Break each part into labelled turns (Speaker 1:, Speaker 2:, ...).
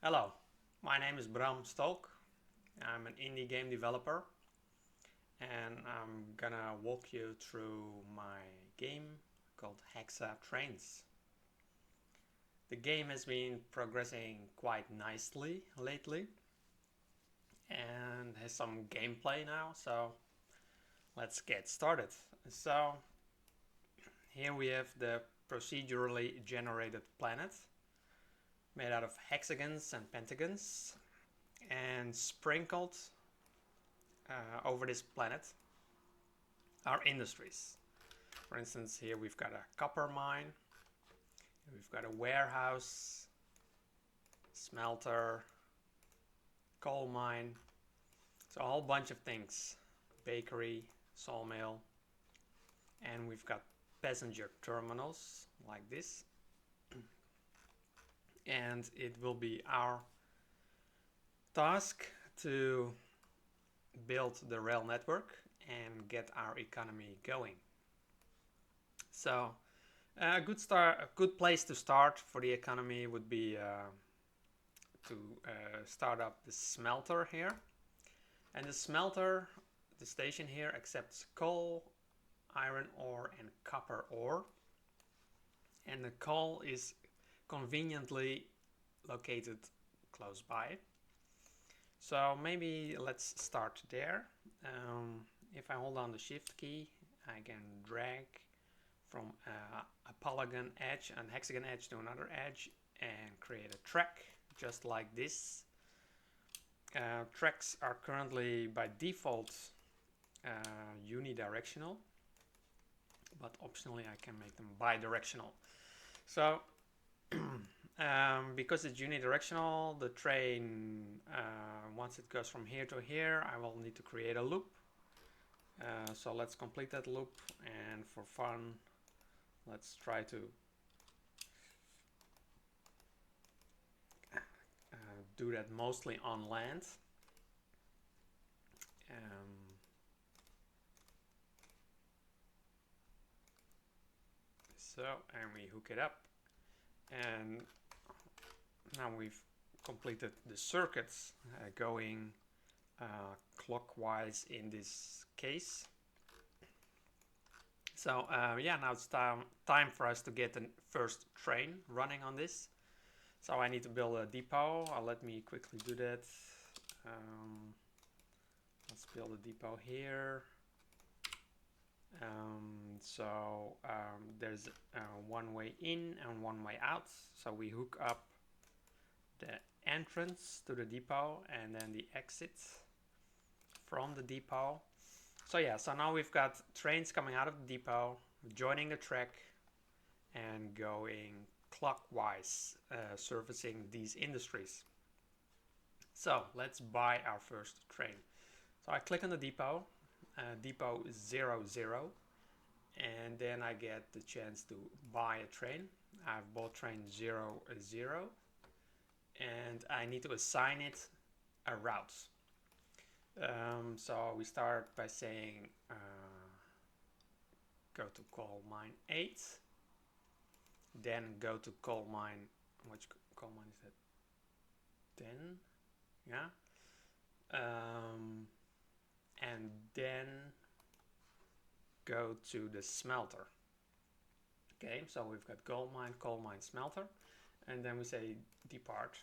Speaker 1: Hello, my name is Bram Stolk. I'm an indie game developer and I'm gonna walk you through my game called Hexa Trains. The game has been progressing quite nicely lately and has some gameplay now, so let's get started. So here we have the procedurally generated planet made out of hexagons and pentagons, and sprinkled over this planet are industries. For instance, here we've got a copper mine, we've got a warehouse, smelter, coal mine, so a whole bunch of things, bakery, sawmill, and we've got passenger terminals like this. And it will be our task to build the rail network and get our economy going. So a good place to start for the economy would be to start up the smelter here. And the smelter, the station here, accepts coal, iron ore, and copper ore. And the coal is conveniently located close by. So maybe let's start there. If I hold down the shift key, I can drag from a polygon edge and hexagon edge to another edge and create a track just like this. Tracks are currently by default unidirectional, but optionally I can make them bidirectional. So because it's unidirectional, the train, once it goes from here to here, I will need to create a loop. So let's complete that loop, and for fun, let's try to do that mostly on land. And we hook it up, and now we've completed the circuits going clockwise in this case. So yeah, now it's time for us to get the first train running on this. So I need to build a depot. Let me quickly do that. Let's build a depot here. There's one way in and one way out. So we hook up the entrance to the depot and then the exit from the depot. So yeah, so now we've got trains coming out of the depot, joining the track and going clockwise, servicing these industries. So let's buy our first train. So I click on the depot, depot 00, and then I get the chance to buy a train. I've bought train 00, and I need to assign it a route. So we start by saying go to coal mine 8, then go to coal mine, which coal mine is that? 10, yeah, and then go to the smelter. Okay, so we've got coal mine, smelter, and then we say depart,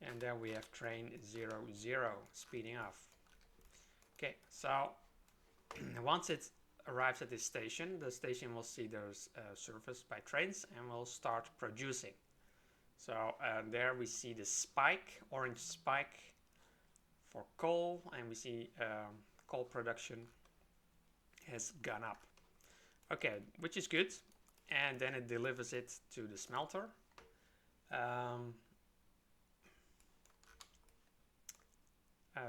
Speaker 1: and there we have train 00 speeding off. Okay, so once it arrives at this station, the station will see there's serviced by trains and will start producing. So there we see the spike, orange spike for coal, and we see coal production has gone up. Okay, which is good. And then it delivers it to the smelter.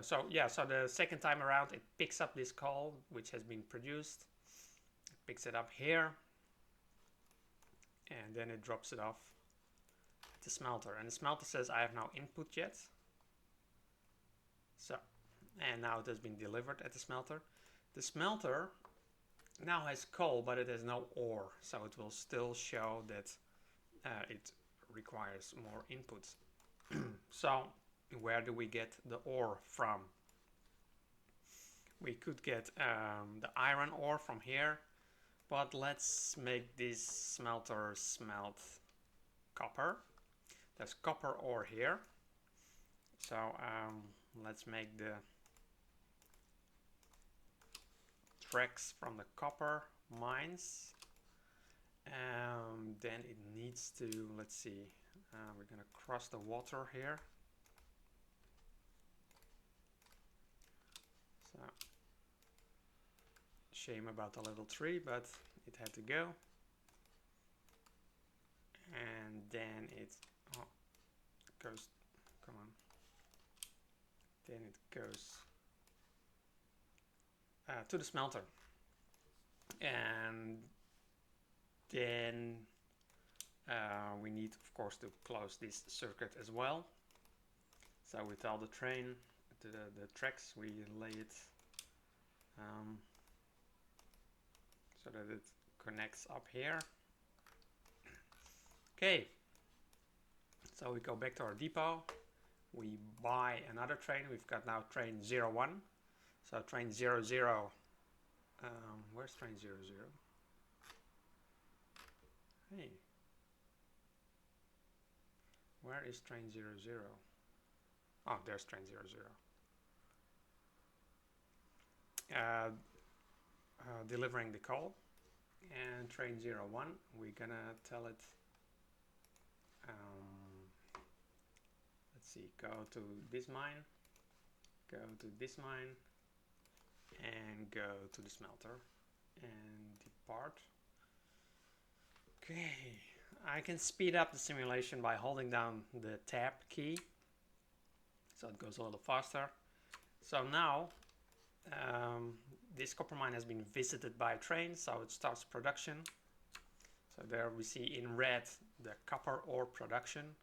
Speaker 1: So the second time around it picks up this coal which has been produced, it picks it up here, and then it drops it off at the smelter. And the smelter says I have no input yet. So, and now it has been delivered at the smelter. The smelter now has coal, but it has no ore, so it will still show that it requires more inputs. So where do we get the ore from? We could get the iron ore from here, but let's make this smelter smelt copper. There's copper ore here. So let's make the tracks from the copper mines. Then it needs to, let's see, we're gonna cross the water here. So, shame about the little tree, but it had to go. And then it goes, come on. Then it goes to the smelter. And then we need, of course, to close this circuit as well. So we tell the train, the tracks, we lay it so that it connects up here. Okay, so we go back to our depot. We buy another train. We've got now train 01. So train 00. Where's train 00? Hey, where is train 00? Oh, there's train 00. Delivering the coal. And train 01, we're gonna tell it, let's see, go to this mine, go to this mine, and go to the smelter and depart. Okay, I can speed up the simulation by holding down the tab key, so it goes a little faster. So now this copper mine has been visited by a train, so it starts production. So there we see in red the copper ore production,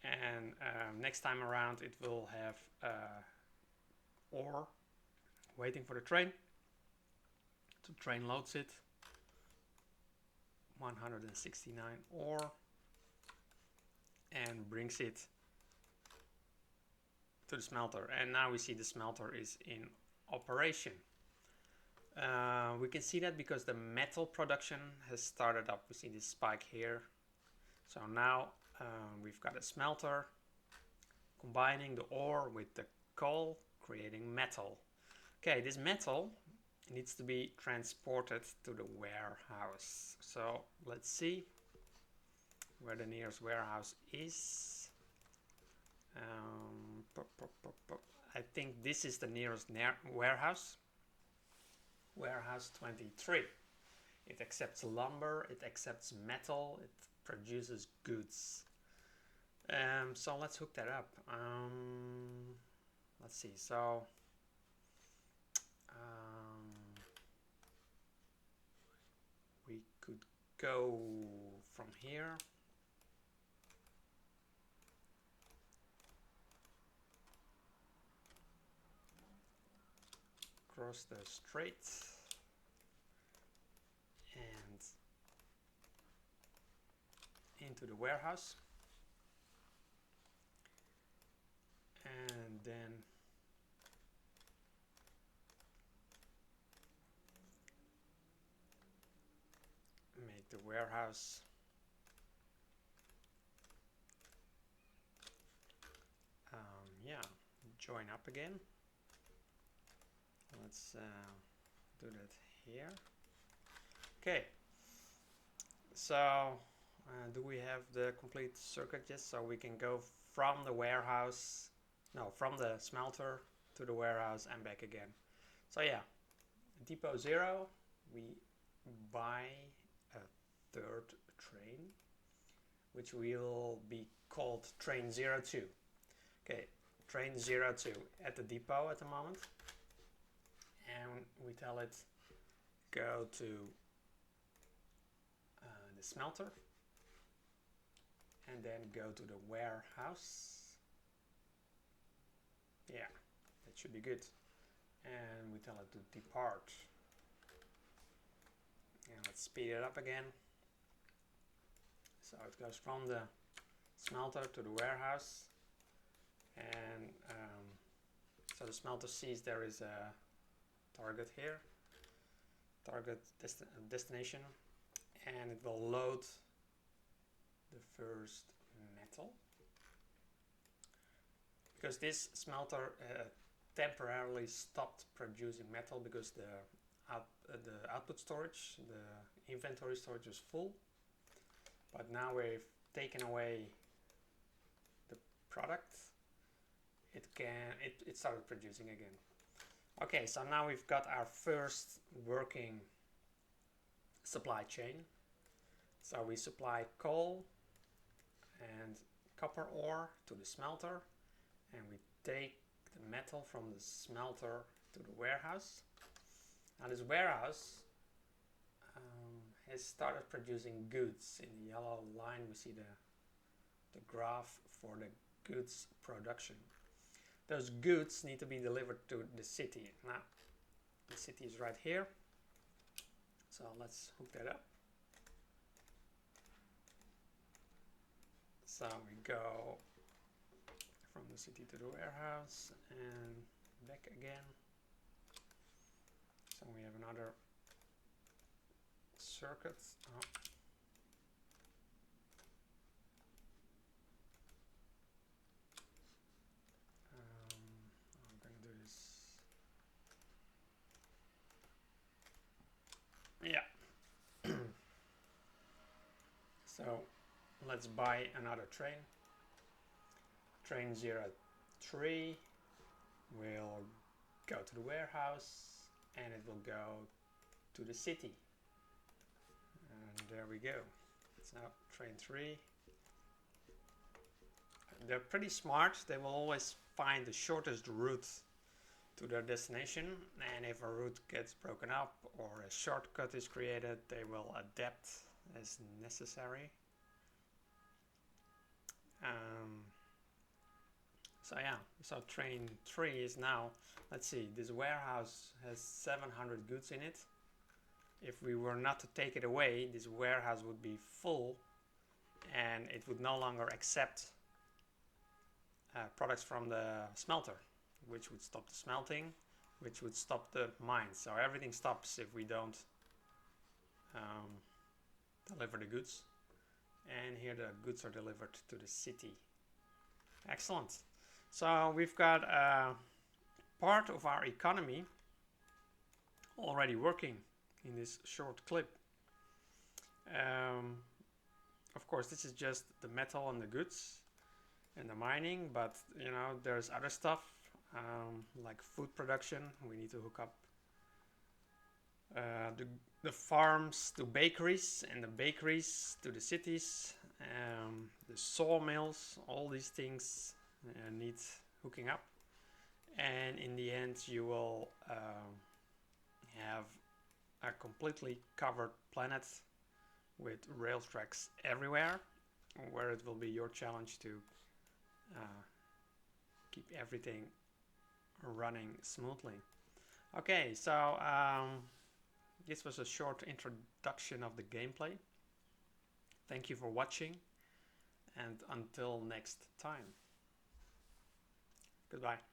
Speaker 1: and next time around it will have ore waiting for the train. The train loads it, 169 ore, and brings it to the smelter. And now we see the smelter is in operation. We can see that because the metal production has started up. We see this spike here. So now we've got a smelter combining the ore with the coal, creating metal. Okay, this metal needs to be transported to the warehouse. So let's see where the nearest warehouse is. I think this is the nearest warehouse. Warehouse 23. It accepts lumber, it accepts metal, it produces goods. So let's hook that up. Let's see. So we could go from here. Across the strait and into the warehouse, and then make the warehouse yeah, join up again. Let's do that here. Okay, so do we have the complete circuit? Yes, so we can go from the warehouse, no, from the smelter to the warehouse and back again. So yeah, depot 0, we buy a third train, which will be called train 02. Okay, train 02 at the depot at the moment. And we tell it go to the smelter and then go to the warehouse. Yeah, that should be good. And we tell it to depart. And let's speed it up again. So it goes from the smelter to the warehouse, and so the smelter sees there is a target here, target destination, and it will load the first metal. Because this smelter temporarily stopped producing metal because the output storage, the inventory storage was full, but now we've taken away the product, it started producing again. Okay, so now we've got our first working supply chain. So we supply coal and copper ore to the smelter, and we take the metal from the smelter to the warehouse. Now this warehouse has started producing goods. In the yellow line we see the graph for the goods production. Those goods need to be delivered to the city. Now the city is right here, so let's hook that up. So we go from the city to the warehouse and back again. So we have another circuit. Oh. I'm going to do this. Yeah. So let's buy another train. Train 03 will go to the warehouse and it will go to the city. And there we go. So train 3. They're pretty smart. They will always find the shortest route to their destination, and if a route gets broken up or a shortcut is created, they will adapt as necessary. So yeah, so train 3 is now, let's see, this warehouse has 700 goods in it. If we were not to take it away, this warehouse would be full and it would no longer accept products from the smelter, which would stop the smelting, which would stop the mine. So everything stops if we don't deliver the goods. And here the goods are delivered to the city. Excellent. So we've got part of our economy already working in this short clip. Of course, this is just the metal and the goods and the mining, but you know, there's other stuff like food production. We need to hook up the farms to bakeries and the bakeries to the cities, the sawmills, all these things need hooking up, and in the end you will have a completely covered planet with rail tracks everywhere, where it will be your challenge to keep everything running smoothly. Okay, so this was a short introduction of the gameplay. Thank you for watching, and until next time. Goodbye.